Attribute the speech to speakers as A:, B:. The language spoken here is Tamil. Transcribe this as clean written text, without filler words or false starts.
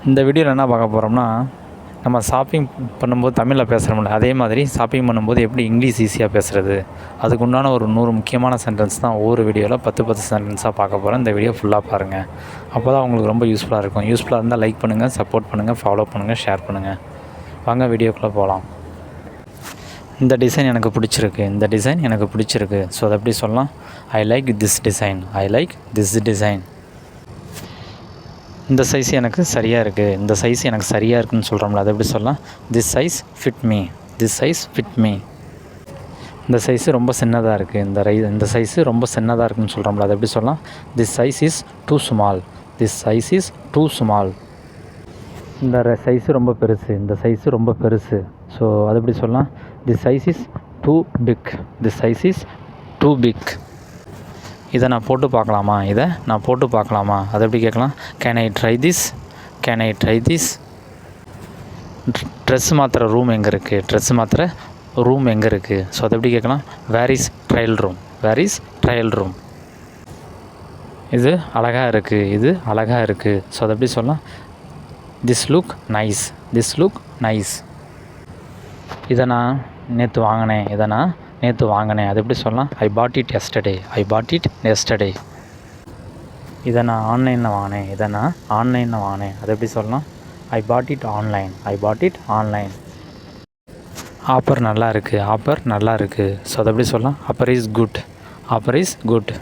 A: இந்த வீடியோவில் என்ன பார்க்க போகிறோம்னா, நம்ம ஷாப்பிங் பண்ணும்போது தமிழில் பேசுகிறோம்ல, அதே மாதிரி ஷாப்பிங் பண்ணும்போது எப்படி இங்கிலீஷ் ஈஸியாக பேசுகிறது, அதுக்கு உண்டான ஒரு 100 முக்கியமான சென்டென்ஸ் தான் ஒவ்வொரு வீடியோவில் 10 சென்டென்ஸாக பார்க்க போகிறேன். இந்த வீடியோ ஃபுல்லாக பாருங்கள். அப்போ தான் உங்களுக்கு ரொம்ப யூஸ்ஃபுல்லாக இருக்கும். யூஸ்ஃபுல்லாக இருந்தால் லைக் பண்ணுங்கள், சப்போர்ட் பண்ணுங்கள், ஃபாலோ பண்ணுங்கள், ஷேர் பண்ணுங்கள். வாங்க வீடியோக்குள்ளே போகலாம். இந்த டிசைன் எனக்கு பிடிச்சிருக்கு, இந்த டிசைன் எனக்கு பிடிச்சிருக்கு. ஸோ அதை எப்படி சொல்லலாம்? I like this design, I like this design. இந்த சைஸ் எனக்கு சரியாக இருக்குது, இந்த சைஸ் எனக்கு சரியாக இருக்குதுன்னு சொல்கிறோம்ல, அதை எப்படி சொல்லலாம்? This size fit me, this size fit me. இந்த சைஸு ரொம்ப சின்னதாக இருக்குது, இந்த சைஸு ரொம்ப சின்னதாக இருக்குதுன்னு சொல்கிறோம்ல, அதை எப்படி சொல்லலாம்? This size is too small, this size is too small. இந்த சைஸு ரொம்ப பெருசு, இந்த சைஸு ரொம்ப பெருசு. ஸோ அது எப்படி சொல்லலாம்? This size is too big, this size is too big. இதை நான் போட்டு பார்க்கலாமா, இதை நான் போட்டு பார்க்கலாமா, அதை எப்படி கேட்கலாம்? Can I try this, can I try this. Dress மாத்திர ரூம் எங்கே இருக்குது, ட்ரெஸ் மாத்திர ரூம் எங்கே இருக்குது. ஸோ அதை எப்படி கேட்கலாம்? Where is trial room, where is trial room. இது அழகாக இருக்குது, இது அழகாக இருக்குது. ஸோ அதை எப்படி சொல்லலாம்? This look nice, this look nice. இதை நான் நேற்று வாங்கினேன், இதை நான் நேற்று வாங்கினேன். அது எப்படி சொல்லலாம்? I bought it yesterday, I bought it yesterday. இதை நான் ஆன்லைனில் வாங்கினேன், இதை நான் ஆன்லைனில் வாங்கினேன். அது எப்படி சொல்லலாம்? I bought it online, I bought it online. Offer நல்லா இருக்குது, ஆஃபர் நல்லா இருக்குது. ஸோ அதை எப்படி சொல்லலாம்? Offer is good, offer is good.